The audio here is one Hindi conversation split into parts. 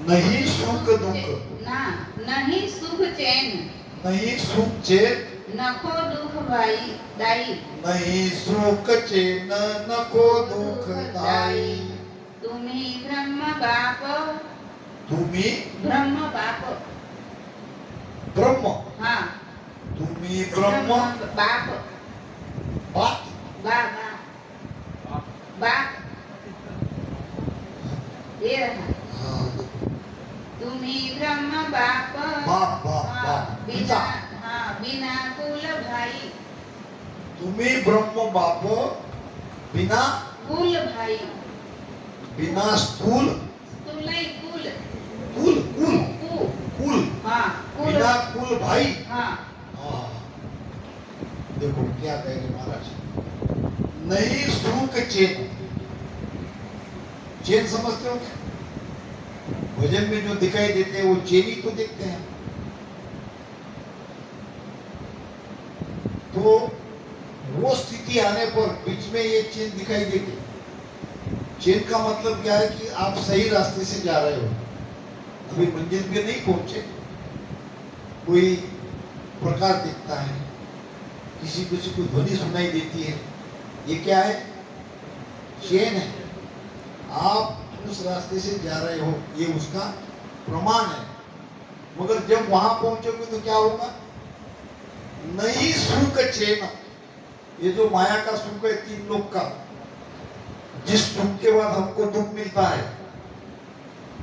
नहीं सुख दुख, ना नहीं सुख चैन, नहीं सुख चैन, नको दुख भाई दाई, नहीं सुख चैन नको दुख दाई। तुम्ही ब्रह्म बाप, तुम्ही ब्रह्म बाप, ब्रह्म, हाँ तुम्ही ब्रह्म बाप, बाप, बाबा बाप ये रहा, हाँ, तुम्ही ब्रह्म बाप, बाप बाप हाँ, बाप बिना पिता, हाँ बिना कुल भाई, तुम्ही ब्रह्म बाप बिना कुल भाई, बिना स्थूल तुम नहीं कुल, कुल कुल कु, कुल हाँ कुल, बिना कुल भाई। हाँ हाँ, देखो क्या कहेंगे महाराज, नहीं सुख चैन, चैन समझते हो क्या? भजन में जो दिखाई देते हैं वो चैन ही तो देखते हैं। तो वो स्थिति आने पर बीच में ये चैन दिखाई देगी। चैन का मतलब क्या है कि आप सही रास्ते से जा रहे हो, अभी मंजिल पे नहीं पहुंचे, कोई प्रकाश दिखता है, किसी किसी को ध्वनि सुनाई देती है, ये क्या है? चैन है। आप उस रास्ते से जा रहे हो, ये उसका प्रमाण है। मगर जब वहां पहुंचोगे तो क्या होगा? नहीं सुख चैन, ये जो माया का सुख है तीन लोक का, जिस सुख के बाद हमको दुख मिलता है,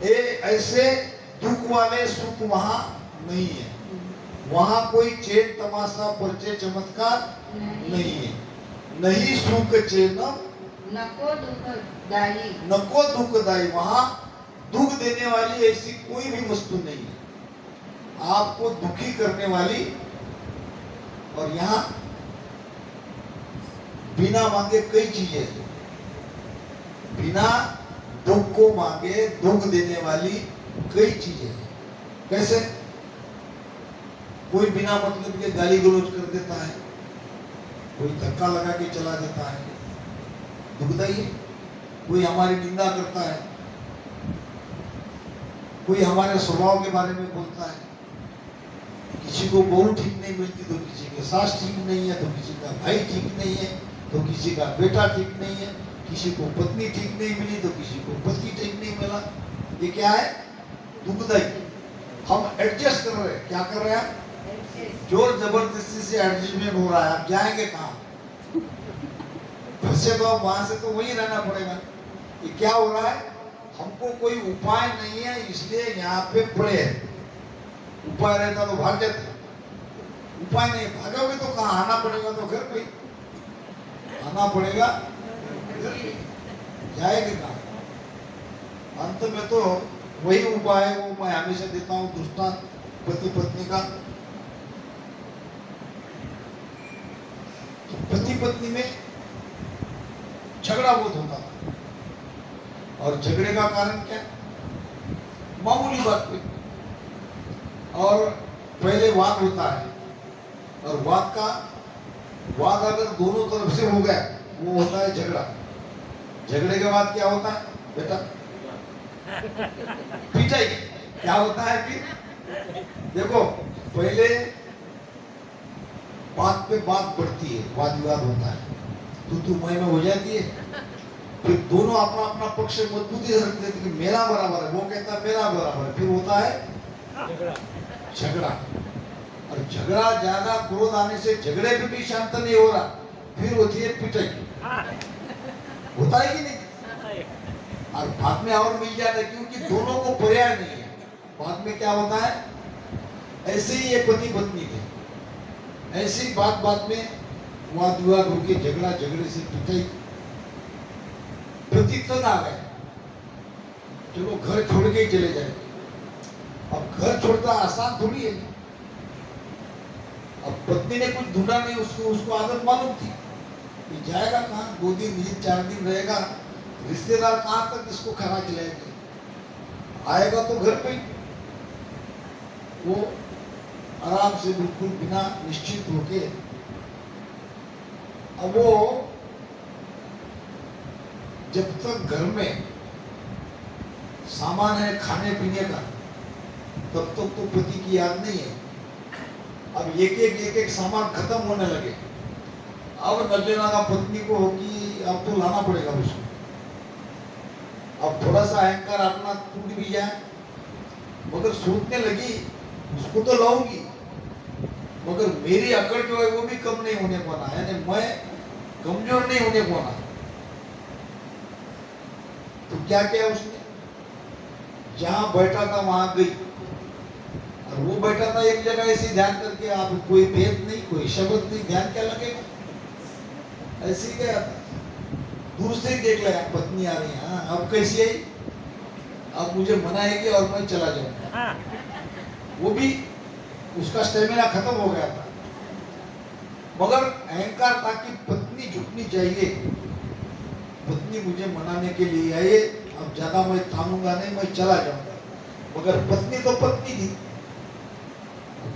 ये ऐसे दुख वाले सुख वहां नहीं है। वहां कोई चैन तमाशा परिचय चमत्कार नहीं है। नहीं सुख चैन नको दुख दाई, नको दुखदाई, वहां दुख देने वाली ऐसी कोई भी वस्तु नहीं है, आपको दुखी करने वाली। और यहाँ बिना मांगे कई चीजें हैं, बिना दुख को मांगे दुख देने वाली कई चीजें हैं। कैसे? कोई बिना मतलब के गाली गलौज कर देता है, कोई धक्का लगा के चला देता है, दुखदाई है। कोई हमारी निंदा करता है, कोई हमारे स्वभाव के बारे में बोलता है, किसी को बहू ठीक नहीं मिलती तो किसी के सास ठीक नहीं है, तो किसी का भाई ठीक नहीं है, तो किसी का बेटा ठीक नहीं है, किसी को पत्नी ठीक नहीं मिली तो किसी को पति ठीक नहीं मिला। ये क्या है? दुखदाई। हम एडजस्ट कर रहे हैं, क्या कर रहे हैं? जोर जबरदस्ती से एडजस्टमेंट हो रहा है। आप जाएंगे कहाँ? फंसे तो आप वहां से तो वहीं रहना पड़ेगा। ये क्या हो रहा है? हमको कोई उपाय नहीं है, इसलिए यहाँ पे पड़े हैं। उपाय रहता तो भाग जाते, उपाय नहीं, भागोगे तो कहाँ? आना पड़ेगा तो घर पे आना पड़ेगा, जाएंगे कहाँ? अंत में तो वही उपाय है, वो मैं हमेशा देता हूँ दृष्टांत पति पत्नी का। तो पति पत्नी में झगड़ा बहुत होता था, और झगड़े का कारण क्या? मामूली बात पे, और पहले वाद होता है, और वाद अगर दोनों तरफ से हो गया वो होता है झगड़ा। झगड़े के बाद क्या होता है बेटा? पिटाई। क्या होता है फिर? देखो, पहले बात पे बात बढ़ती है, वाद विवाद होता है, तू मैं हो जाती है, फिर दोनों अपना अपना पक्ष मजबूती से रखते हैं कि मेरा बराबर है, वो कहता है मेरा बराबर है, फिर होता है झगड़ा। और झगड़ा ज्यादा क्रोध आने से झगड़े पे भी शांत नहीं हो रहा, फिर होती है पिटाई। होता है कि नहीं? और बाद में और मिल जाता है, क्योंकि दोनों को पर्याय नहीं है। बाद में क्या होता है? ऐसे ही ये पति पत्नी थे, ऐसे ही बात में वाद विवाद होके झगड़ा, झगड़े से पिटाई, प्रतितन आ गए, चलो घर छोड़ के ही चले जाएंगे। अब घर छोड़ना आसान थोड़ी है। अब पत्नी ने कुछ ढूंढा नहीं, उसको आदत मालूम थी कि जाएगा कहाँ, 2 दिन 4 दिन रहेगा, रिश्तेदार कहाँ तक इसको खाना खिलाएंगे, आएगा तो घर पे ही। वो आराम से बिल्कुल बिना निश्चित होके, अब वो जब तक घर में सामान है खाने पीने का, तब तक तो पति की याद नहीं है। अब एक एक सामान खत्म होने लगे, अब नजर आना पत्नी को होगी, अब तो लाना पड़ेगा उसको। अब थोड़ा सा अहंकार अपना टूट भी जाए, मगर सोचने लगी उसको तो लाऊंगी, मगर मेरी अकड़ जो है वो भी कम नहीं होने को ना, यानी मैं कमजोर नहीं होने को ना। तो क्या किया उसने, जहां बैठा था वहां गई, और वो बैठा था एक जगह ऐसे ध्यान करके, आप कोई भेद नहीं, कोई शब्द नहीं, ध्यान क्या लगेगा, ऐसे ही गया था। दूर से ही देख लिया पत्नी आ रही है, हाँ अब कैसी आई, अब मुझे मनाएगी और मैं चला जाऊंगा। वो भी उसका स्टेमिना खत्म हो गया था, मगर अहंकार था कि पत्नी झुकनी चाहिए, पत्नी मुझे मनाने के लिए आई, अब ज्यादा मैं थामूंगा नहीं, मैं चला जाऊंगा। मगर पत्नी तो पत्नी थी,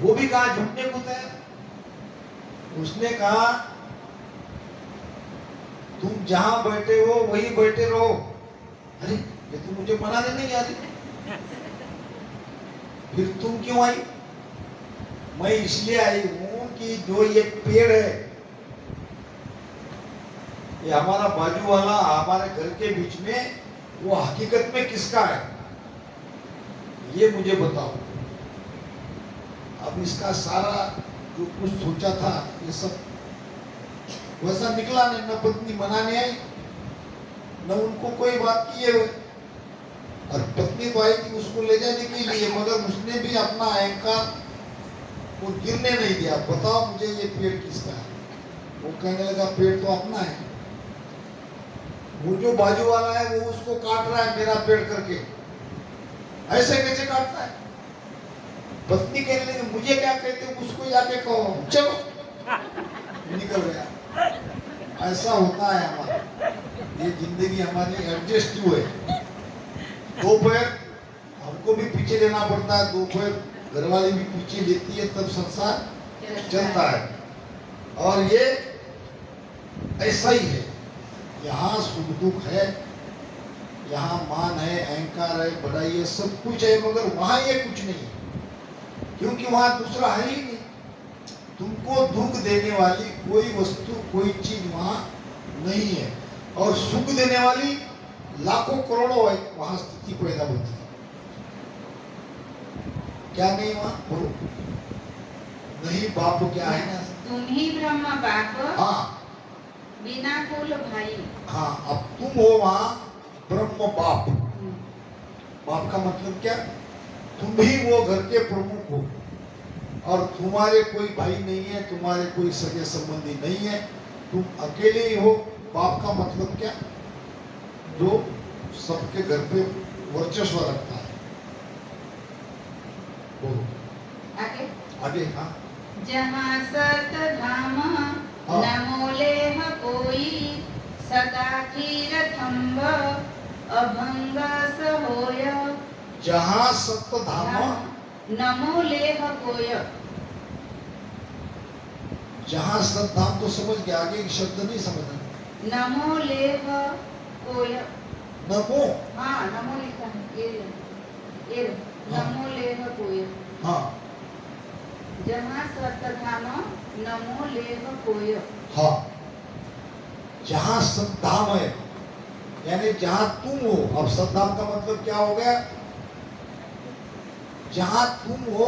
वो भी कहा झुकने को तैयार। उसने कहा तुम जहां बैठे हो वहीं बैठे रहो। अरे ये तो मुझे मनाने नहीं आ रही, फिर तुम क्यों आई? मैं इसलिए आई हूं कि जो ये पेड़ है, ये हमारा बाजू वाला हमारे घर के बीच में, वो हकीकत में किसका है, ये मुझे बताओ। अब इसका सारा जो कुछ सोचा था ये सब वैसा निकला नहीं, न पत्नी मनाने आई, न उनको कोई बात किए हुए। और पत्नी तो आई थी उसको ले जाने के लिए, मगर उसने भी अपना अहंकार को गिरने नहीं दिया। बताओ मुझे ये पेड़ किसका है? वो कहने लगा पेड़ तो अपना है, वो जो बाजू वाला है वो उसको काट रहा है मेरा पेड़ करके, ऐसे कैसे काटता है? पत्नी कहने लगी मुझे क्या कहते हो, उसको जाके कहो, चलो निकल गया। ऐसा होता है हमारा, ये जिंदगी हमारी एडजस्टिव है। दो पैर हमको भी पीछे लेना पड़ता है, दो पैर घरवाली भी पीछे लेती है, तब संसार चलता है। और ये ऐसा ही है, यहाँ सुख दुख है, यहाँ मान है, अहंकार है, बड़ाई है, सब कुछ है, मगर वहां ये कुछ नहीं है, क्योंकि वहां दूसरा है ही नहीं। तुमको दुख देने वाली कोई वस्तु, कोई चीज वहां नहीं है, और सुख देने वाली लाखों करोड़ों है, वहां स्थिति पैदा होती है। क्या नहीं वहां बोलो? नहीं बाप क्या है ना, तुम ही ब्रह्म बाप, हाँ बिना कुल भाई। हाँ, अब तुम हो वहां ब्रह्म बाप। बाप का मतलब क्या? तुम ही वो घर के प्रमुख हो, और तुम्हारे कोई भाई नहीं है, तुम्हारे कोई सगे संबंधी नहीं है, तुम अकेले ही हो। बाप का मतलब क्या? जो सबके घर पे वर्चस्व रखता है। बोलो आगे आगे। हाँ, जहाँ सत धाम न मोलेह कोई, सदा तीरथंब अभंग सहोय। जहाँ सत्य धाम नमो लेह कोय, जहाँ सत धाम तो समझ गया, आगे की शब्द नहीं समझना। नमो लेह कोय, नमो, हाँ नमो लिखा है, ये नमो लेह कोय। हाँ जहाँ सतधाम नमो लेह कोय। हाँ, जहाँ सत धाम है, यानी जहाँ तुम हो। अब सत धाम का मतलब क्या हो गया? जहां तुम हो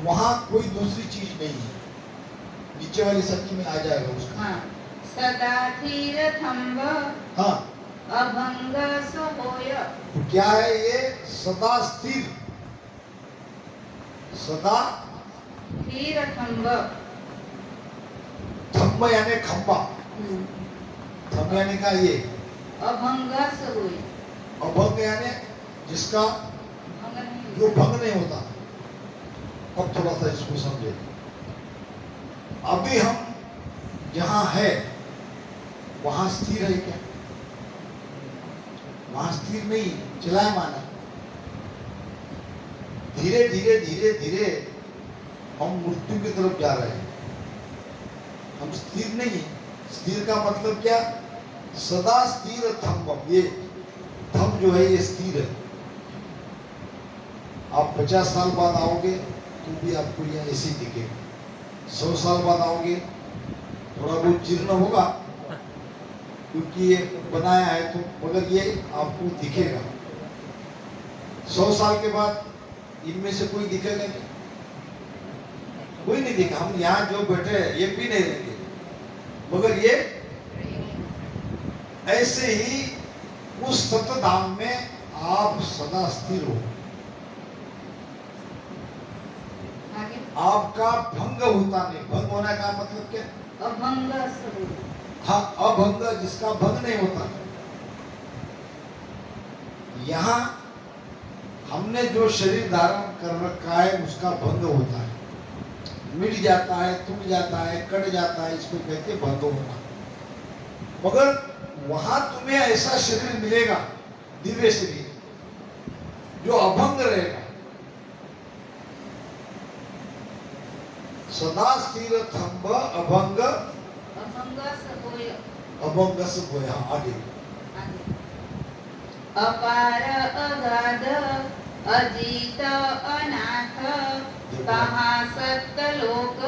वहां कोई दूसरी चीज नहीं है। नीचे वाली सच्ची में आ जाएगा उसका। हाँ, सदा तीरथंब हाँ, अभंग सहोय। तो क्या है ये? सदा स्थिर, सदा तीरथंब, थंब यानी खंबा, थंब यानी का ये, अभंग सहोय। अभंग यानी जिसका भंग नहीं, जो भंग नहीं होता। अब थोड़ा सा इसको समझे। अभी हम जहां है वहां स्थिर है क्या? वहां स्थिर नहीं, चलायमान है। धीरे धीरे धीरे धीरे हम मृत्यु की तरफ जा रहे हैं, हम स्थिर नहीं है। स्थिर का मतलब क्या? सदा स्थिर थंब। ये थंब जो है ये स्थिर है, आप 50 साल बाद आओगे तो भी आपको यहाँ ऐसे ही दिखेगा। 100 साल बाद आओगे थोड़ा बहुत जीर्ण होगा क्योंकि ये बनाया है तो, मगर ये आपको दिखेगा। 100 साल के बाद इनमें से कोई दिखेगा क्या? कोई नहीं दिखेगा। हम यहाँ जो बैठे हैं ये भी नहीं रहेंगे, मगर ये ऐसे ही उस सतधाम में आप सदा स्थिर हो। आगे आपका भंग होता नहीं। भंग होने का मतलब क्या? अभंग स्वरूप। हाँ, अभंग, जिसका भंग नहीं होता। यहाँ हमने जो शरीर धारण कर रखा है उसका भंग होता है, मिट जाता है, टूट जाता है, कट जाता है, इसको कहते हैं भंग होना। मगर वहां तुम्हें ऐसा शरीर मिलेगा, दिव्य शरीर, जो अभंग रहेगा, सदा स्थिर थंब अभंग अभंग सहोय। अभंग से होया। आगे आगे अपार अगाध अजीत अनाथ कहाँ सत्य लोक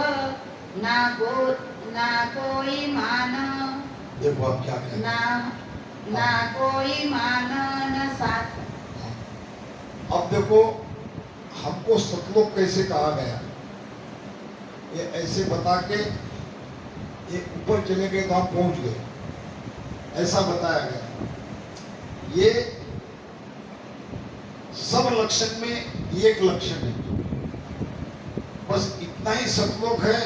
ना कोई मान देखो आप क्या कह रहे हैं। ना कोई मान न साथ। अब देखो हमको सतलोक कैसे कहा गया, ये ऐसे बता के ये ऊपर चले गए तो हम पहुंच गए, ऐसा बताया गया। ये सब लक्षण में एक लक्षण है, बस इतना ही सतलोक है,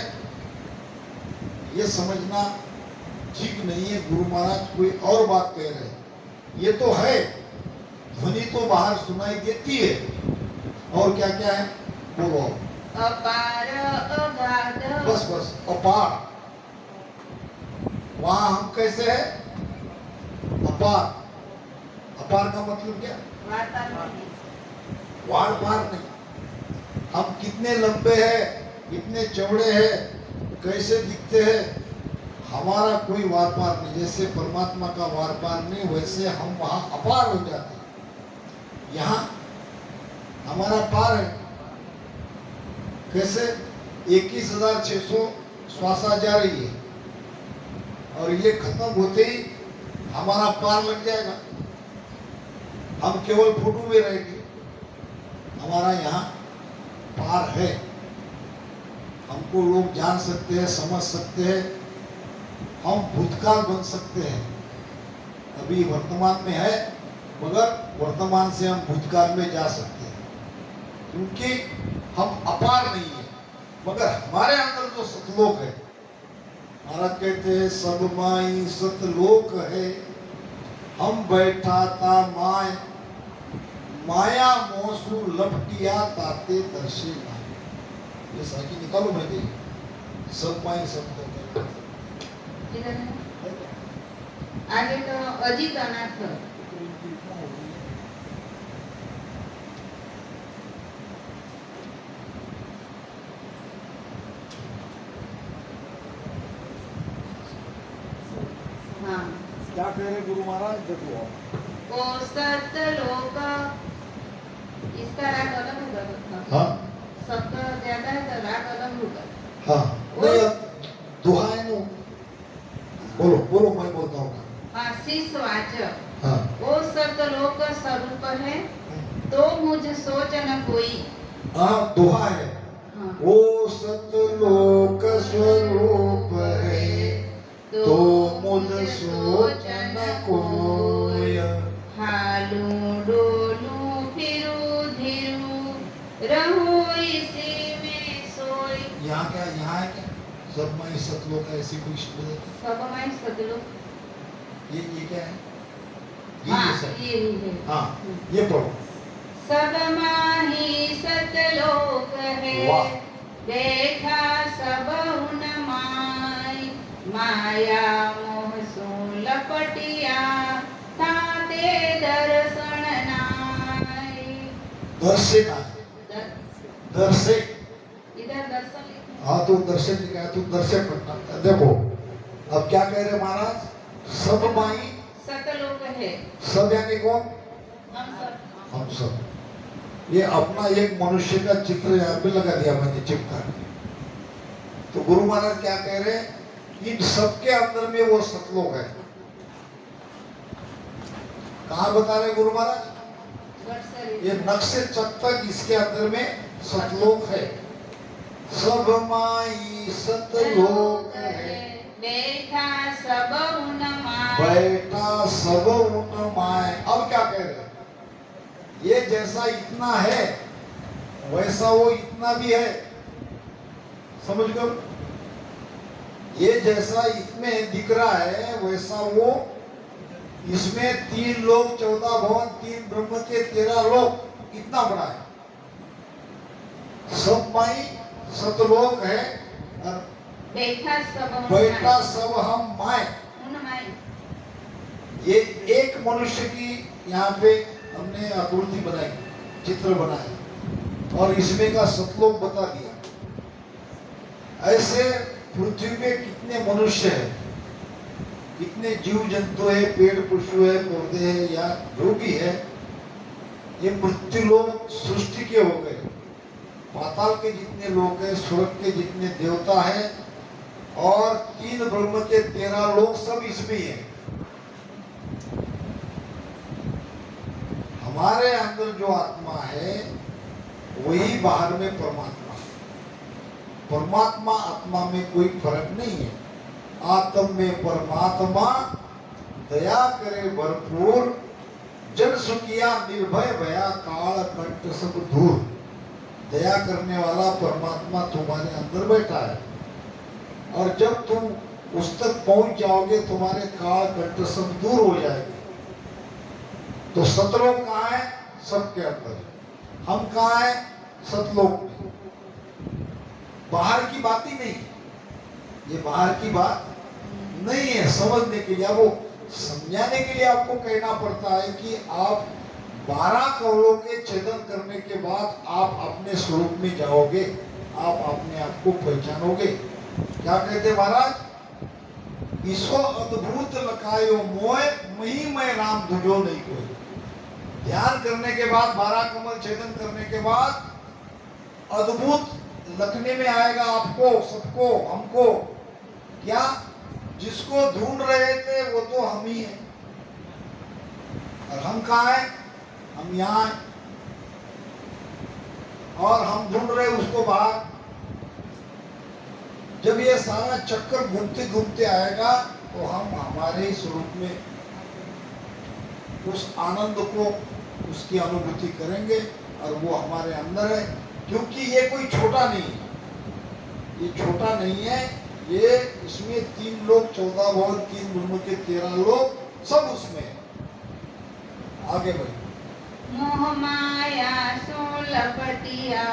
ये समझना ठीक नहीं है। गुरु महाराज कोई और बात कह रहे हैं। ये तो है, ध्वनि तो बाहर सुनाई देती है, और क्या क्या है बोलो। अपार अगाध। बस बस अपार, वहां हम कैसे है? अपार। अपार का मतलब क्या? वार पार नहीं। हम कितने लंबे हैं, कितने चौड़े हैं, कैसे दिखते हैं, हमारा कोई वार पार नहीं। जैसे परमात्मा का वार पार नहीं, वैसे हम वहां अपार हो जाते हैं। यहाँ हमारा पार है। कैसे? 21,600 श्वासा जा रही है और ये खत्म होते ही हमारा पार लग जाएगा। हम केवल फोटो में रहेंगे, हमारा यहाँ पार है। हमको लोग जान सकते हैं, समझ सकते हैं, हम भूतकाल बन सकते हैं। अभी वर्तमान में है, मगर वर्तमान से हम भूतकाल में जा सकते हैं, क्योंकि हम अपार नहीं है। मगर हमारे अंदर जो सतलोक है, महाराज कहते हैं सब माई सतलोक है, हम बैठा था माया मोसू लपटिया ताते दर्शे माई। ये साकी निकालो मैं दे सब माई सब। आगे तो अजित अनाथ। हाँ क्या कह रहे गुरु महाराज? देखो ओ सत्य लोक, इसका राग अलग होगा। हाँ शब्द ज्यादा है तो राग अलग होगा। हाँ दुहाई नो बोलो बोलो, मैं बोलता हूँ। हाँ शीश वाचक। हाँ ओ सत्य लोक स्वरूप है तो मुझ सोच न कोई। हाँ दोहा है। हाँ वो सतलोक स्वरूप है तो मुझ सोच न कोय। हालू डोलू फिरू धीरू रहूं इसी में सोई। यहाँ क्या, यहाँ है क्या? सब में सतलोक है, ऐसी कोई शब्द है? सब में सतलोक। ये क्या है? हाँ सब ये ही है। हाँ ये पढ़ो। सब माही सतलोक है वाह। देखा सब उन माई माया मोह सो लपटिया ताते दर्शन नाई। दर्शे का दर्शे, इधर दर्शन लिखो। हाँ तो दर्शन लिखा है, तू दर्शन पढ़ना। देखो अब क्या कह रहे महाराज? सब माई सतलोक है। सब यानी कौन? हम सब। हम सब। ये अपना एक मनुष्य का चित्र यहाँ पे लगा दिया मैंने चिपका के। तो गुरु महाराज क्या कह रहे हैं, इन सबके अंदर में वो सतलोक है। कहाँ बता रहे गुरु महाराज, ये नक्शे चक तक इसके अंदर में सतलोक है। सब माई सतलोक है, बैठा सब उन माय, बैठा सब उन माय। अब क्या कह रहे हैं, ये जैसा इतना है वैसा वो इतना भी है। समझ गए, ये जैसा इसमें दिख रहा है वैसा वो इसमें 3 लोक 14 भवन 3 ब्रह्म के 13 लोक इतना बड़ा है। सब माई सतलोक है और बैठा सब उन बैठा माय, सब हम माय। उन माय। ये एक मनुष्य की यहाँ पे हमने आकृति बनाई, चित्र बनाया और इसमें का सतलोक बता दिया। ऐसे पृथ्वी पे कितने मनुष्य हैं, कितने जीव जंतु है, पेड़ पशु है, पौधे है या जो भी है, ये मृत्यु लोक सृष्टि के हो गए। पाताल के जितने लोग हैं, स्वर्ग के जितने देवता है और 3 ब्रह्म के 13 लोग सब इसमें ही है। हमारे अंदर जो आत्मा है वही बाहर में परमात्मा। परमात्मा आत्मा में कोई फर्क नहीं है। आत्म में परमात्मा दया करे भरपूर, जन सुखिया निर्भय भया काल कंठ सब दूर। दया करने वाला परमात्मा तुम्हारे अंदर बैठा है और जब तुम उस तक पहुंच जाओगे तुम्हारे काल कंठ सब दूर हो जाएंगे। तो सतलोक कहाँ है, सबके अंदर। हम कहाँ है, सतलोक में। बाहर की बात ही नहीं, ये बाहर की बात नहीं है। समझने के लिए, वो समझाने के लिए आपको कहना पड़ता है कि आप 12 करोड़ों के छेदन करने के बाद आप अपने स्वरूप में जाओगे, आप अपने आप को पहचानोगे। क्या कहते महाराज, ईसो अद्भुत लखायो मोय मही मैं राम दुजो नहीं कोई। ध्यान करने के बाद 12 कमल छेदन करने के बाद अद्भुत लखने में आएगा आपको, सबको, हमको। क्या, जिसको ढूंढ रहे थे वो तो हम ही हैं। और हम कहाँ हैं, हम यहाँ हैं और हम ढूंढ रहे उसको बाहर। जब ये सारा चक्कर घूमते घूमते आएगा तो हम हमारे स्वरूप में उस आनंद को, उसकी अनुभूति करेंगे और वो हमारे अंदर है। क्योंकि ये कोई छोटा नहीं है, ये छोटा नहीं है। ये इसमें 3 लोग 14 भवन 3 ब्रह्म के 13 लोग सब उसमें है। आगे बढ़े। मोह माया सो लपटिया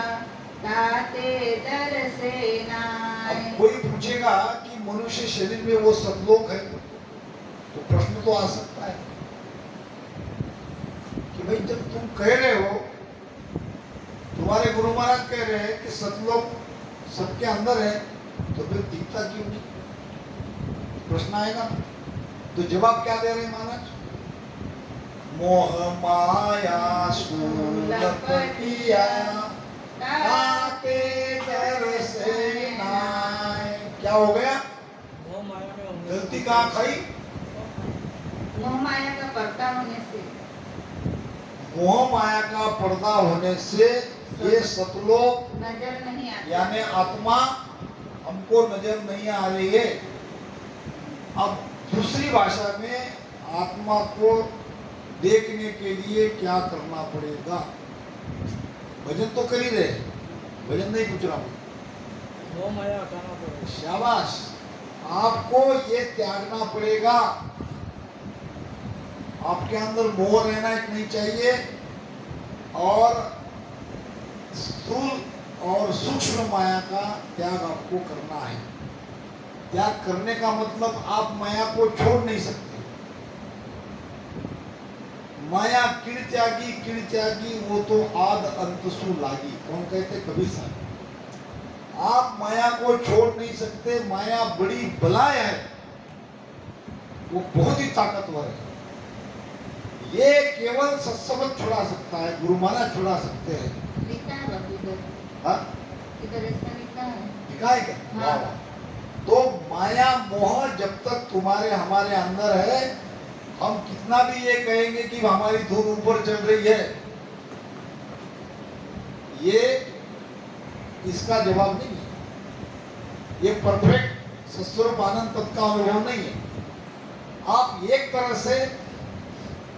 ताते दर से नाय। अब कोई पूछेगा कि मनुष्य शरीर में वो सतलोक है, तो प्रश्न तो आ सकता है कि भाई जब तुम कह रहे हो, तुम्हारे गुरु महाराज कह रहे हैं कि सतलोक सबके अंदर है, तो फिर दिखता क्यों नहीं, प्रश्न आएगा। तो जवाब क्या दे रहे हैं महाराज, मोह माया सुलपटिया ताते डर से नाय। क्या हो गया, गलती कहाँ खाई, मोह माया का पर्दा होने से, मोह माया का पर्दा होने से ये सतलोक नजर नहीं आती, यानी आत्मा हमको नजर नहीं आ रही है। अब दूसरी भाषा में आत्मा को देखने के लिए क्या करना पड़ेगा। भजन तो कर ही रहे, भजन नहीं पूछ रहा हूँ। शाबाश, आपको ये त्यागना पड़ेगा। आपके अंदर मोह रहना नहीं चाहिए और स्थूल और सूक्ष्म माया का त्याग आपको करना है। त्याग करने का मतलब आप माया को छोड़ नहीं सकते। माया किड़ त्यागी वो तो आद अंत सु लागी, कौन कहते, कबीर साहब। आप माया को छोड़ नहीं सकते। माया बड़ी बलाय है, वो बहुत ही ताकतवर है। ये केवल सत्संग छुड़ा सकता है, गुरु महाराज छुड़ा सकते हैं। लिखा है बाबू इधर, हाँ इधर ऐसा लिखा है। दिखा है क्या? हाँ। वाह, वाह। तो माया मोह जब तक तुम्हारे हमारे अंदर है, हम कितना भी ये कहेंगे कि हमारी धूल ऊपर चल रही है, ये इसका जवाब नहीं है। ये परफेक्ट सस्वरूप आनंद पद का अनुभव नहीं है। आप एक तरह से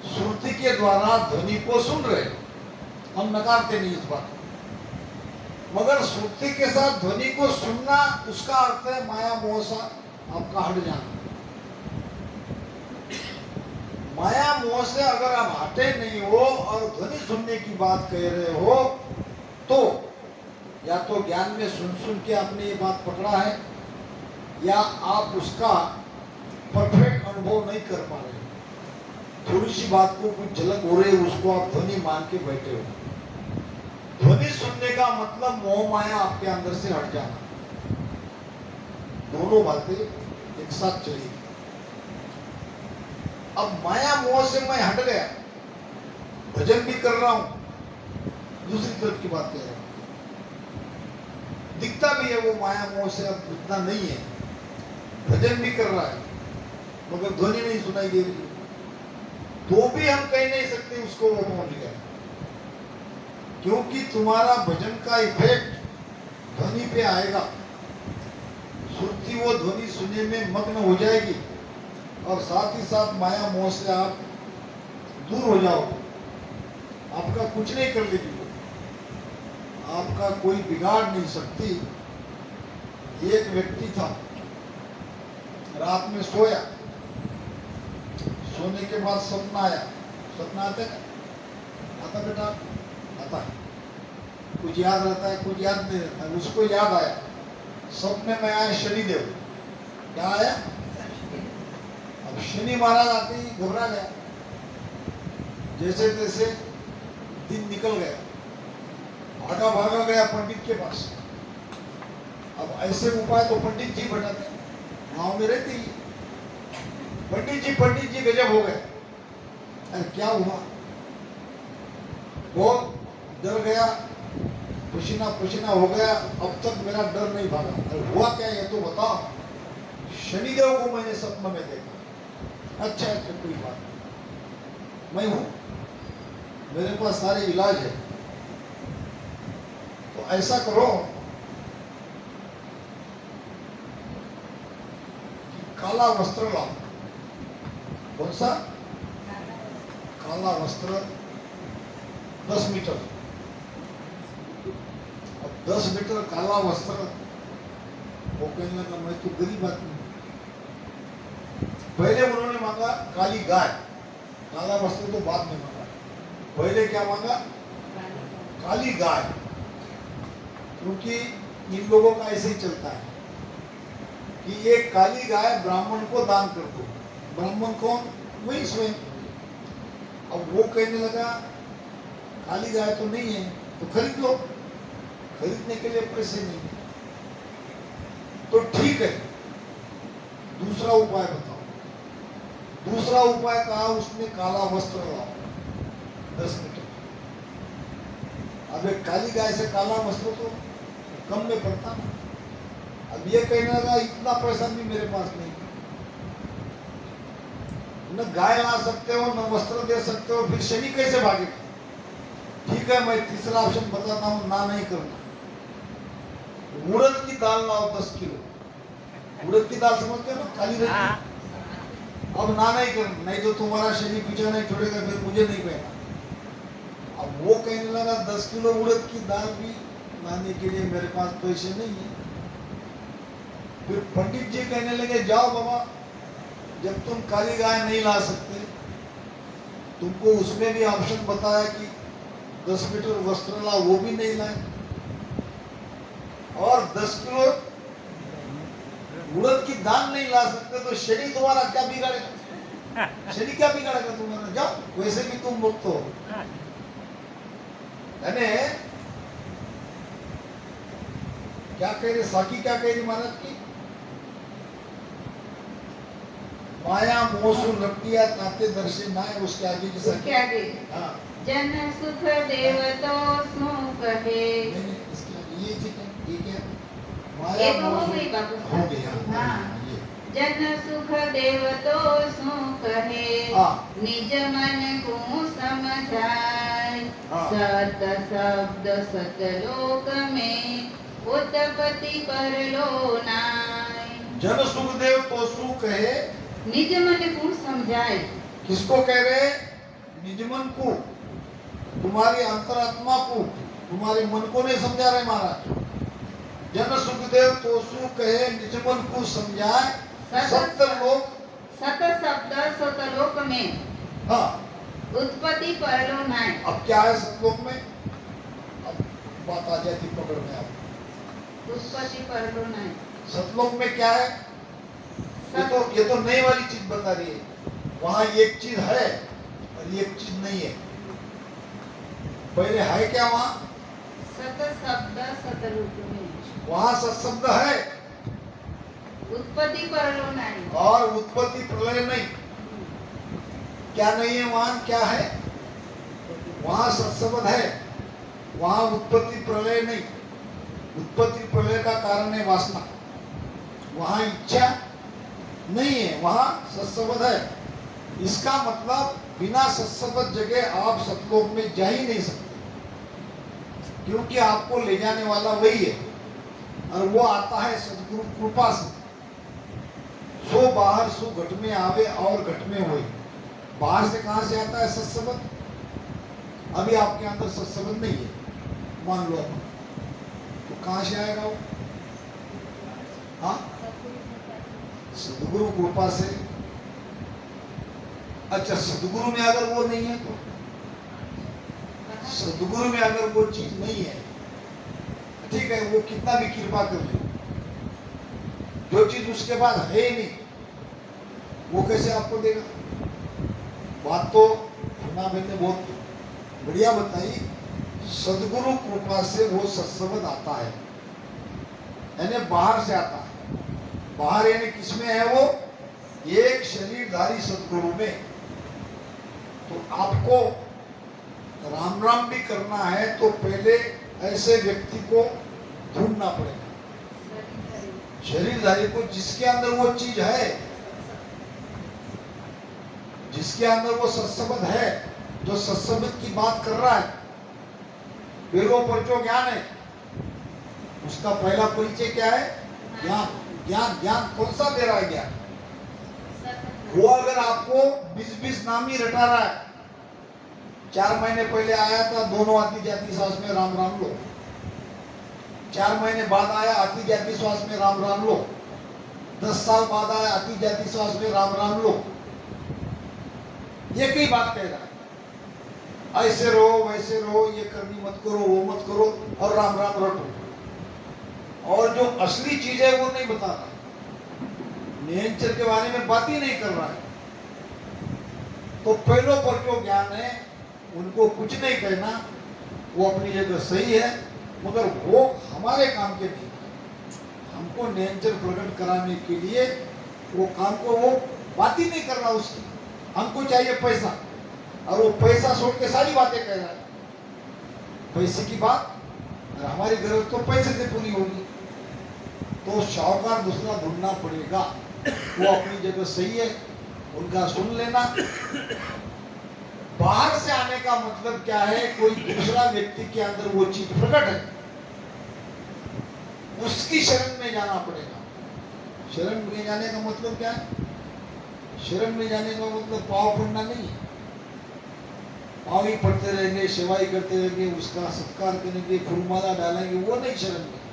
श्रुति के द्वारा ध्वनि को सुन रहे हैं, हम नकारते नहीं इस बात को, मगर श्रुति के साथ ध्वनि को सुनना, उसका अर्थ है माया मोह से आपका हट जाना। माया मोह से अगर आप हटे नहीं हो और ध्वनि सुनने की बात कह रहे हो, तो या तो ज्ञान में सुन सुन के आपने ये बात पकड़ा है, या आप उसका परफेक्ट अनुभव नहीं कर पा रहे। थोड़ी सी बात को कुछ झलक हो रही है, उसको आप ध्वनि मान के बैठे हो। ध्वनि सुनने का मतलब मोह माया आपके अंदर से हट जाना। दोनों बातें एक साथ चलेगी। अब माया मोह से मैं हट गया, भजन भी कर रहा हूं, दूसरी तरफ की बात कह रहा हूं, दिखता भी है वो माया मोह से अब उतना नहीं है, भजन भी कर रहा है, मगर ध्वनि नहीं सुनाई दे रही, तो भी हम कह नहीं सकते उसको वो पहुंच गया, क्योंकि तुम्हारा भजन का इफेक्ट ध्वनि पे आएगा। श्रुति वो ध्वनि सुनने में मग्न हो जाएगी और साथ ही साथ माया मोह से आप दूर हो जाओगे। आपका कुछ नहीं कर लेगी, आपका कोई बिगाड़ नहीं सकती। एक व्यक्ति था, रात में सोया, सोने के बाद सपना आया। सपना आता है? आता बेटा? आता है। कुछ याद रहता है, कुछ याद नहीं रहता है। उसको याद आया, सपने में आया शनिदेव। क्या आया? अब शनि महाराज आते ही घबरा गया, जैसे तैसे दिन निकल गया, भागा गया पंडित के पास। अब ऐसे उपाय तो पंडित जी बताते, गांव में रहते ही। पंडित जी गजब हो गए। अरे क्या हुआ? बहुत डर गया, पसीना हो गया, अब तक मेरा डर नहीं भागा। अरे हुआ क्या ये तो बताओ। शनिदेव को मैंने सपने में देखा। अच्छा कोई बात नहीं, मैं हूं, मेरे पास सारे इलाज है। तो ऐसा करो, काला वस्त्र लाओ। कौन सा? काला वस्त्र 10 मीटर। अब 10 मीटर काला वस्त्र, वो कहने लगा मैं तो गरीब आदमी। पहले उन्होंने मांगा काली गाय, काला वस्त्र तो बाद में मांगा। पहले क्या मांगा? काली गाय, क्योंकि इन लोगों का ऐसे ही चलता है कि ये काली गाय ब्राह्मण को दान कर दो। ब्राह्मण कौन? वही स्वयं। अब वो कहने लगा काली गाय तो नहीं है तो खरीद लो, खरीदने के लिए पैसे नहीं है। तो ठीक है, दूसरा उपाय बताओ। दूसरा उपाय कहा उसने, काला वस्त्र लाओ 10 मीटर। अब एक काली गाय से काला वस्त्र तो कम में पड़ता ना। अब ये कहने लगा इतना पैसा भी मेरे पास नहीं, न गाय ला सकते हो, न वस्त्र दे सकते हो, फिर शनि कैसे भागेगा? ठीक है, मैं तीसरा ऑप्शन बताता हूं, ना नहीं करना। उड़द की दाल लाओ 10 किलो। उड़द की दाल समझते हो ना, काली रहती है। अब ना नहीं करना, नहीं तो तुम्हारा शनि पीछा नहीं छोड़ेगा, फिर मुझे नहीं कहना। अब वो कहने लगा 10 किलो उड़द की दाल भी लाने के लिए मेरे पास पैसे नहीं है। फिर पंडित जी कहने लगे जाओ बाबा, जब तुम काली गाय नहीं ला सकते, तुमको उसमें भी ऑप्शन बताया कि 10 मीटर वस्त्र ला, वो भी नहीं लाए, और 10 किलो उड़द की दाल नहीं ला सकते, तो शनि तुम्हारा क्या बिगाड़ेगा? शनि क्या बिगाड़ेगा तुम्हारा? जाओ, वैसे भी तुम मुक्त हो। यानी क्या कह रहे साकी, क्या कह रही महाराज की? माया मोसु लपटिया ताते दर्शे ना है, उसके आगे की उसके आगे हाँ जन सुख देव तो सो कहे। नहीं, इसके आगे ये ठीक है, ये क्या ये तो हो गई बाबू। हो गया हाँ। ये जन सुख देव तो सो कहे, हाँ। निज मन को समझाय। हाँ। सत शब्द सतलोक में, उत्पत्ति परलो नाय। जन सुखदेव तो सु कहे, निज मन को समझाए। किसको कह रहे? निज मन को, तुम्हारी अंतरात्मा को, तुम्हारे मन को नहीं समझा रहे महाराज। जन सुखदेव तो सु कहे, निज मन को समझाए। सत्य लोक, सत शब्द सतलोक में, हाँ उत्पत्ति परलो नाय। अब क्या है सतलोक में? अब बात आ जाती पकड़ में। अब उत्पत्ति परलो नाय। सतलोक में क्या है? ये तो नई वाली चीज बता रही है। वहां एक चीज है और एक चीज नहीं है। पहले है क्या वहां? सत शब्द सतलोक में, वहां सत्शब्द है उत्पत्ति परलो नाय। और उत्पत्ति प्रलय नहीं। क्या नहीं है वहां? क्या है? वहां सत्शब्द है, वहां उत्पत्ति प्रलय नहीं। उत्पत्ति प्रलय का कारण है वासना, वहां इच्छा नहीं है, वहां सत्शब्द है। इसका मतलब बिना सत्शब्द जगह आप सतलोक में जा ही नहीं सकते, क्योंकि आपको ले जाने वाला वही है और वो आता है सदगुरु कृपा से। सो बाहर सो घट में आवे और घट में होए। बाहर से कहां से आता है सत्शब्द? अभी आपके अंदर सत्शब्द नहीं है, मान लो आप, तो कहां से आएगा वो? हाँ, सदगुरु कृपा से। अच्छा, सदगुरु में अगर वो नहीं है तो, सदगुरु में अगर वो चीज नहीं है, ठीक है, वो कितना भी कृपा कर ले, जो चीज उसके बाद है ही नहीं, वो कैसे आपको देगा? बात तो सुना मैंने बहुत बढ़िया बताई। सदगुरु कृपा से वो सत्संग आता है, यानी बाहर से आता है। बाहर यानी किसमें है वो? एक शरीरधारी सदगुरु में। तो आपको राम राम भी करना है तो पहले ऐसे व्यक्ति को ढूंढना पड़ेगा, शरीरधारी को, जिसके अंदर वो चीज है, जिसके अंदर वो सत्शब्द है, जो सत्शब्द की बात कर रहा है। वेदों पर जो ज्ञान है, उसका पहला परिचय क्या है? ज्ञान। ज्ञान, ज्ञान कौन सा दे रहा है? ज्ञान वो अगर आपको 20-20 नाम ही रटा रहा है, 4 महीने पहले आया था, दोनों आती जाती सांस में राम राम लो, 4 महीने बाद आया आती जाती श्वास में राम राम लो, 10 साल बाद आया आती जाती श्वास में राम राम लो, एक ही बात कह रहा है, ऐसे रहो वैसे रहो, ये करनी मत करो वो मत करो और राम राम रटो। और जो असली चीज है वो नहीं बता रहा, नेचर के बारे में बात ही नहीं कर रहा है। तो पहलों पर जो ज्ञान है उनको कुछ नहीं कहना, वो अपनी जगह सही है, मगर वो हमारे काम के नहीं। हमको नेचर प्रकट कराने के लिए वो काम को, वो बात ही नहीं कर रहा उसकी। हमको चाहिए पैसा, और वो पैसा छोड़ के सारी बातें कह रहा है। पैसे की बात, और हमारी जरूरत तो पैसे से पूरी होगी, तो शाहूकार दूसरा ढूंढना पड़ेगा। वो अपनी जगह सही है, उनका सुन लेना। बाहर से आने का मतलब क्या है? कोई दूसरा व्यक्ति के अंदर वो चीज प्रकट है, उसकी शरण में जाना पड़ेगा। शरण में जाने का मतलब क्या है? शरण में जाने का मतलब पाँव पड़ना नहीं है। पाँव ही पड़ते रहेंगे, सेवाई करते रहेंगे, उसका सत्कार करेंगे, फूलमाला डालेंगे, वो नहीं शरण में।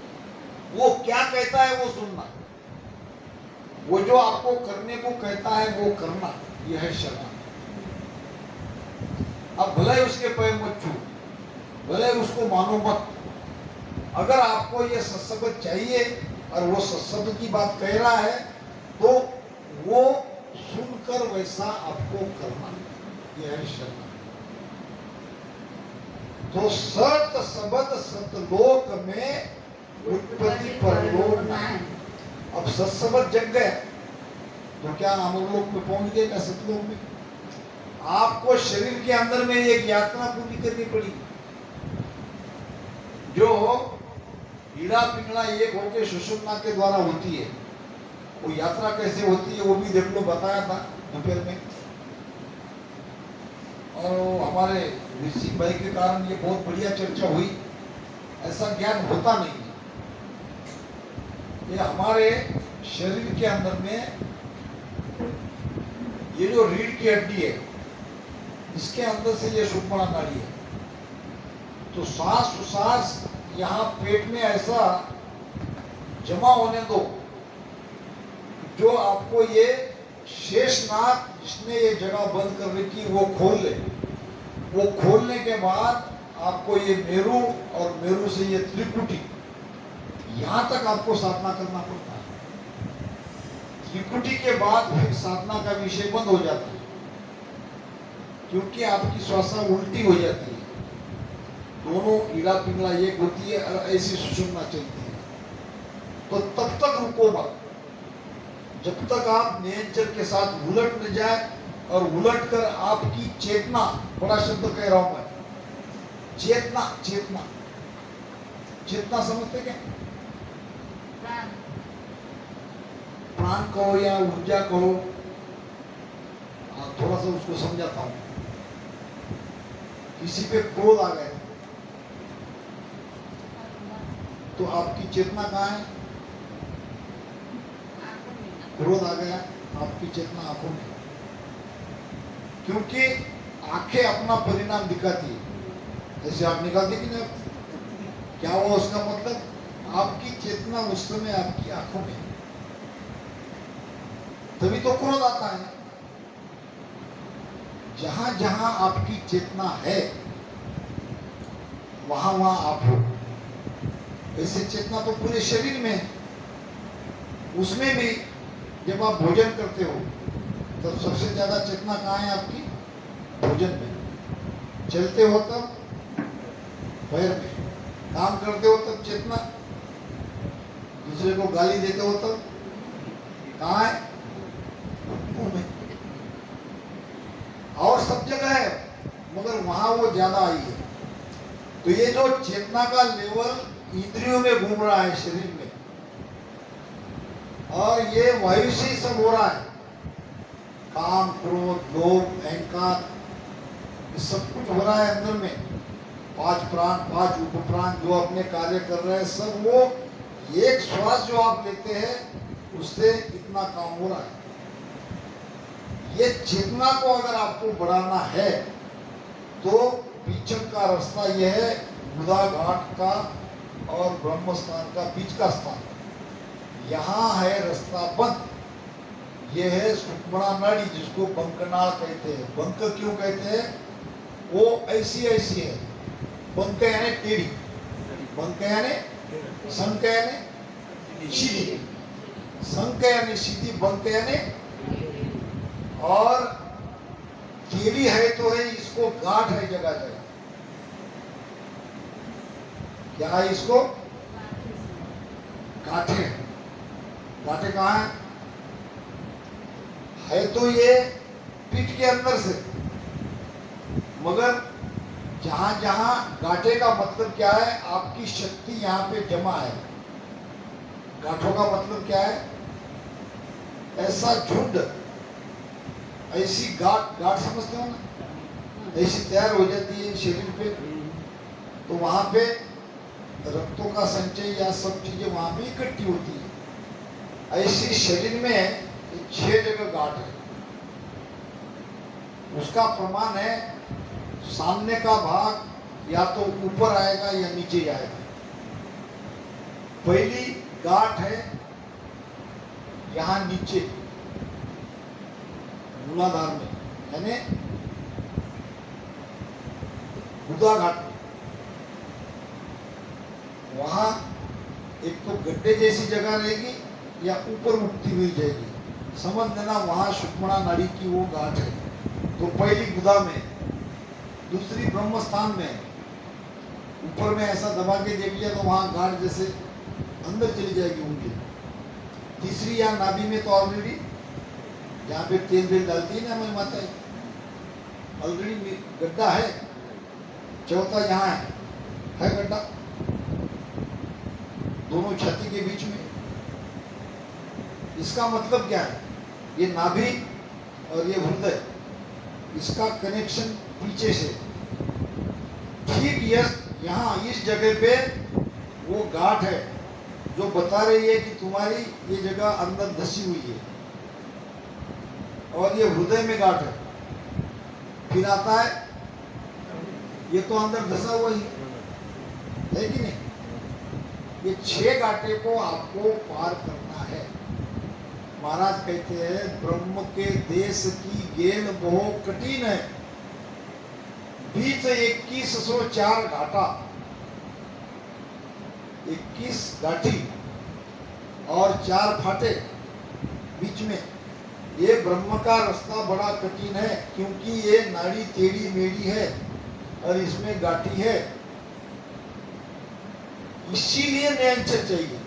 वो क्या कहता है वो सुनना, वो जो आपको करने को कहता है वो करना, यह है शरण। अब भले ही उसके पैर मत छू, भले ही उसको मानो मत, अगर आपको ये सत्संग चाहिए और वो सत्संग की बात कह रहा है तो वो सुनकर वैसा आपको करना, यह है शरण। तो सत शब्द सतलोक में उत्पत्ति परलोक नाय। अब सत्सबद जग गया, तो क्या अमरलोक में पहुंच गए क्या सतलोक में? आपको शरीर के अंदर में एक यात्रा पूरी करनी पड़ी, जो हीरा पिंगला एक होके सुषुम्ना के द्वारा होती है। वो यात्रा कैसे होती है वो भी देख लो, बताया था दोपहर में। और हमारे ऋषि भाई के कारण ये बहुत बढ़िया चर्चा हुई। ऐसा ज्ञान होता नहीं है। ये हमारे शरीर के अंदर में ये जो रीढ़ की हड्डी है, इसके अंदर से ये सुषुम्ना नाड़ी है। तो सांस उसास यहाँ पेट में ऐसा जमा होने दो जो आपको ये शेषनाग जिसने ये जगह बंद कर रखी वो खोल ले। वो खोलने के बाद आपको ये मेरु और मेरु से ये त्रिकुटी, यहाँ तक आपको साधना करना पड़ता है। त्रिकुटी के बाद फिर साधना का विषय बंद हो जाता है, क्योंकि आपकी श्वासा उल्टी हो जाती है। दोनों ईड़ा पिंगला एक होती है और ऐसी सुषुम्ना चलती है। तो तब तक रुको मत, जब तक आप नियंत्रण के साथ उलट न जाए। और उलट कर आपकी चेतना, बड़ा शब्द कह रहा हूं मैं, चेतना, चेतना, चेतना समझते क्या? प्राण, प्राण कहो या ऊर्जा कहो, थोड़ा सा उसको समझाता हूं। किसी पे क्रोध आ गए तो आपकी चेतना कहाँ है? क्रोध आ गया, आपकी चेतना आंखों में, क्योंकि आंखें अपना परिणाम दिखाती है। जैसे आप निकालते कि नहीं, क्या हुआ उसका मतलब? आपकी चेतना उस समय आपकी आंखों में, तभी तो क्रोध आता है। जहां जहां आपकी चेतना है वहां वहां आप हो। ऐसे चेतना तो पूरे शरीर में है। उसमें भी जब आप भोजन करते हो तो सबसे ज्यादा चेतना कहाँ है आपकी? भोजन में। चलते हो तब पैर में, काम करते हो तब चेतना, दूसरे को गाली देते हो तब कहाँ है? मुंह में। और सब जगह है, मगर वहां वो ज्यादा आई है। तो ये जो चेतना का लेवल इंद्रियों में घूम रहा है शरीर में, और ये वायु से ही सब हो रहा है। काम, क्रोध, लोभ, अहंकार, ये सब कुछ हो रहा है अंदर में। 5 प्राण, 5 उपप्राण जो अपने कार्य कर रहे हैं, सब वो एक श्वास जो आप लेते हैं उससे इतना काम हो रहा है। ये चेतना को अगर आपको बढ़ाना है तो पीछे का रास्ता यह है, बुधा घाट का और ब्रह्म स्थान का बीच का स्थान। यहाँ है रास्ता बंद। ये है सुषुम्ना नाड़ी, जिसको बंकनाल कहते हैं। बंक क्यों कहते हैं? वो ऐसी ऐसी है। बंक यानी टेढ़ी, बंक यानी संक यानी सीधी, संक यानी सीधी, बंक यानी। और टेढ़ी है तो है, इसको गांठ है जगह जगह। क्या है इसको? गांठे। गांठे कहाँ है? है तो ये पीठ के अंदर से, मगर जहां जहां गांठे का मतलब क्या है? आपकी शक्ति यहाँ पे जमा है। गांठों का मतलब क्या है? ऐसा झुंड, ऐसी गांठ, गांठ समझते हो ना, ऐसी तैयार हो जाती है शरीर पे। तो वहां पे रक्तों का संचय या सब चीजें वहां पे इकट्ठी होती है। ऐसी शरीर में 6 जगह गांठ है। उसका प्रमाण है, सामने का भाग या तो ऊपर आएगा या नीचे आएगा। पहली गांठ है यहां नीचे मूलाधार में, यानी गुदा घाट में। वहां एक तो गड्ढे जैसी जगह रहेगी या ऊपर उठती हुई जाएगी, समझ लेना वहां सुषुम्ना नाड़ी की वो गांठ है। तो पहली गुदा में, दूसरी ब्रह्म स्थान में, ऊपर में ऐसा दबा के देख लिया तो वहां गांठ जैसे अंदर चली जाएगी उंगली। तीसरी या नाभि में तो ऑलरेडी यहाँ पे तेल बेल डालती है ना हमारी माता, ऑलरेडी गड्ढा है, चौथा यहाँ है गड्ढा दोनों छाती के बीच में। इसका मतलब क्या है, ये नाभि और ये हृदय, इसका कनेक्शन पीछे से ठीक यहाँ इस जगह पे वो गांठ है जो बता रही है कि तुम्हारी ये जगह अंदर धसी हुई है, और ये हृदय में गांठ है। फिर आता है ये तो अंदर धसा हुआ ही है कि नहीं। ये 6 गांठे को आपको पार करना है। महाराज कहते हैं ब्रह्म के देश की गेल बहुत कठिन है, बीच 2104 घाटा, 21 गाठी और 4 फाटे बीच में। ये ब्रह्म का रास्ता बड़ा कठिन है, क्योंकि ये नाड़ी टेढ़ी मेढ़ी है और इसमें गाठी है, इसीलिए नियंत्रण चाहिए।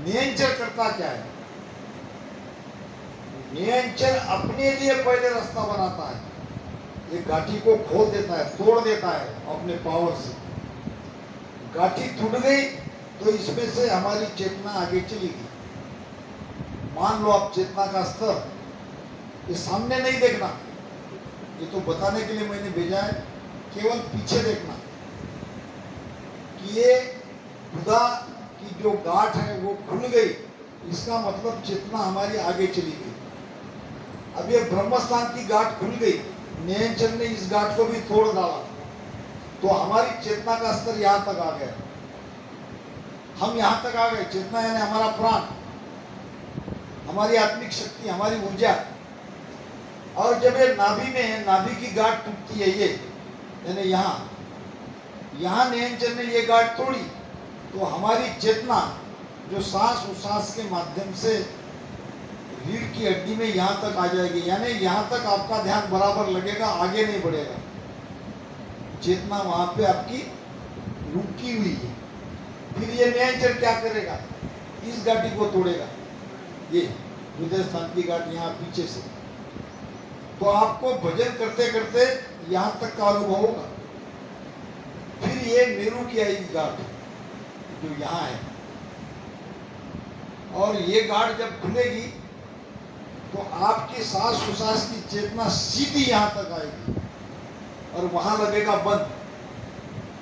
नियंत्रण करता क्या है, नियंत्रण अपने लिए पहले रास्ता बनाता है, ये गाठी को खोल देता है, तोड़ देता है अपने पावर से। गाठी टूट गई तो इसमें से हमारी चेतना आगे चली गई। मान लो आप चेतना का स्तर, ये सामने नहीं देखना, ये तो बताने के लिए मैंने भेजा है, केवल पीछे देखना कि ये खुदा की जो गांठ है वो खुल गई, इसका मतलब चेतना हमारी आगे चली गई। अब ये ब्रह्मस्थान की गांठ खुल गई, नियंत्रण ने इस गांठ को भी तोड़ डाला, तो हमारी चेतना का स्तर यहाँ तक आ गया, हम यहाँ तक आ गए। चेतना यानी हमारा प्राण, हमारी आत्मिक शक्ति, हमारी ऊर्जा। और जब ये नाभि में है, नाभि की गांठ टूटती है ये, यानी यहाँ नियंत्रण ने ये गांठ तोड़ी, तो हमारी चेतना जो सांस उच्छ्वास के माध्यम से रीढ़ की हड्डी में यहाँ तक आ जाएगी, यानी यहाँ तक आपका ध्यान बराबर लगेगा, आगे नहीं बढ़ेगा। चेतना वहां पे आपकी रुकी हुई है। फिर ये नियंत्रण क्या करेगा, इस गांठी को तोड़ेगा, ये हृदय स्थान की गांठ यहाँ पीछे से। तो आपको भजन करते करते यहाँ तक का अनुभव होगा। फिर ये मेरू की आएगी गांठ जो यहाँ है, और ये गांठ जब खुलेगी तो आपकी सांस उच्छ्वास की चेतना सीधी यहाँ तक आएगी, और वहां लगेगा बंद,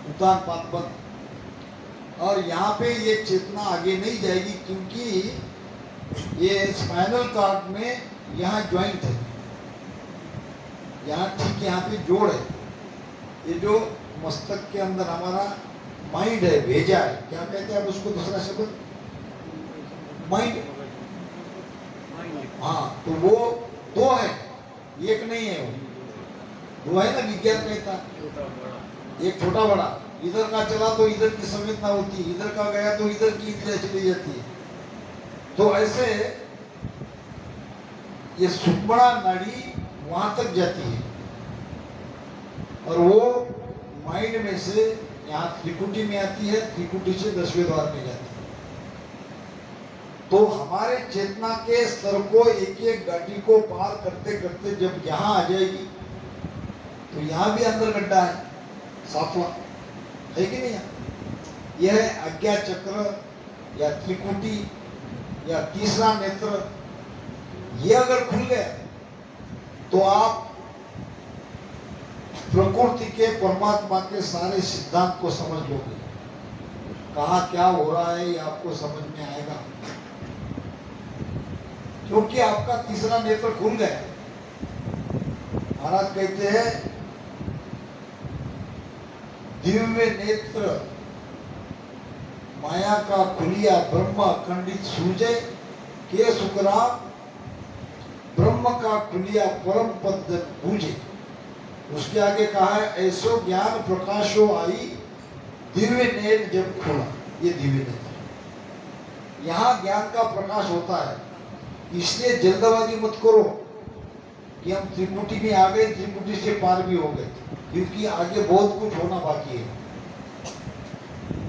उतान पात बंद। और यहाँ पे ये चेतना आगे नहीं जाएगी, क्योंकि ये स्पाइनल कॉर्ड में यहाँ ज्वाइंट है, यहाँ ठीक यहाँ पे जोड़ है। ये जो मस्तक के अंदर हमारा माइंड है, भेजा है, क्या कहते हैं आप उसको, दूसरा शब्द माइंड। हाँ, तो वो 2 है, एक नहीं है, वो है ना, विज्ञान कहता एक छोटा बड़ा। इधर का चला तो इधर की संवेदना होती है, इधर का गया तो इधर की इंद्रिया चली जाती है। तो ऐसे ये सुषुम्ना नाड़ी वहां तक जाती है, और वो माइंड में से यहाँ त्रिकुटी में आती है, त्रिकुटी से 10वें द्वार में जाती है। तो हमारे चेतना के स्तर को एक एक गांठी को पार करते करते जब यहाँ आ जाएगी, तो यहाँ भी अंदर गड्ढा है, 7वां है कि नहीं। यह आज्ञा चक्र या त्रिकुटी या तीसरा नेत्र, ये अगर खुल गया तो आप प्रकृति के परमात्मा के सारे सिद्धांत को समझ लोगे। कहाँ क्या हो रहा है ये आपको समझ में आएगा, क्योंकि आपका तीसरा नेत्र खुल गया। महाराज कहते हैं दिव्य नेत्र माया का खुलिया ब्रह्म खंडित सूझे के सुकरा, ब्रह्म का खुलिया परम पद बूझे। उसके आगे कहा है ऐसो ज्ञान प्रकाशो आई, दिव्य नेत्र जब खुला। ये दिव्य नेत्र, यहाँ ज्ञान का प्रकाश होता है। इसलिए जल्दबाजी मत करो कि हम त्रिकुटी में आ गए, त्रिकुटी से पार भी हो गए, क्योंकि आगे बहुत कुछ होना बाकी है।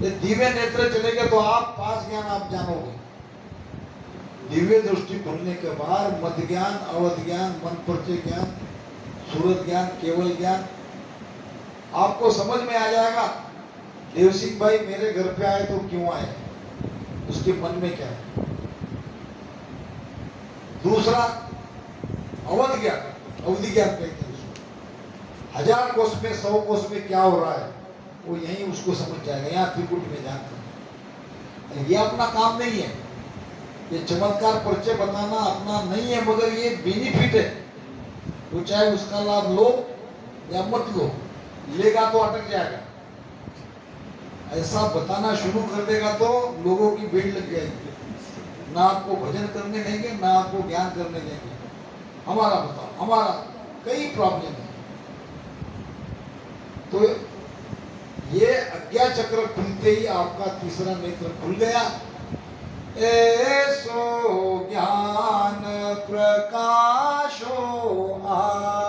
ये दिव्य नेत्र चलेगा तो आप पास ज्ञान आप जानोगे। दिव्य दृष्टि खुलने के बाद मद ज्ञान, अवध ज्ञान, मन परिचय ज्ञान, सूरत ज्ञान, केवल ज्ञान आपको समझ में आ जाएगा। देव सिंह भाई मेरे घर पे आए तो क्यों आए, उसके मन में क्या है। दूसरा अवध ज्ञान, अवधि ज्ञान कहते हैं उसको। 1000 कोष में 100 कोष में क्या हो रहा है वो यही उसको समझ जाएगा, यहाँ त्रिकुट में जानते हैं। ये अपना काम नहीं है, ये चमत्कार परिचय बताना अपना नहीं है, मगर ये बेनिफिट है। तो चाहे उसका लाभ लो या मत लो, लेगा तो अटक जाएगा। ऐसा बताना शुरू कर देगा तो लोगों की भीड़ लग जाएगी, ना आपको भजन करने देंगे ना आपको ज्ञान करने देंगे। हमारा बताओ, हमारा कई प्रॉब्लम है। तो ये अज्ञा चक्र खुलते ही आपका तीसरा नेत्र खुल गया। ऐसो ज्ञान प्रकाशो आ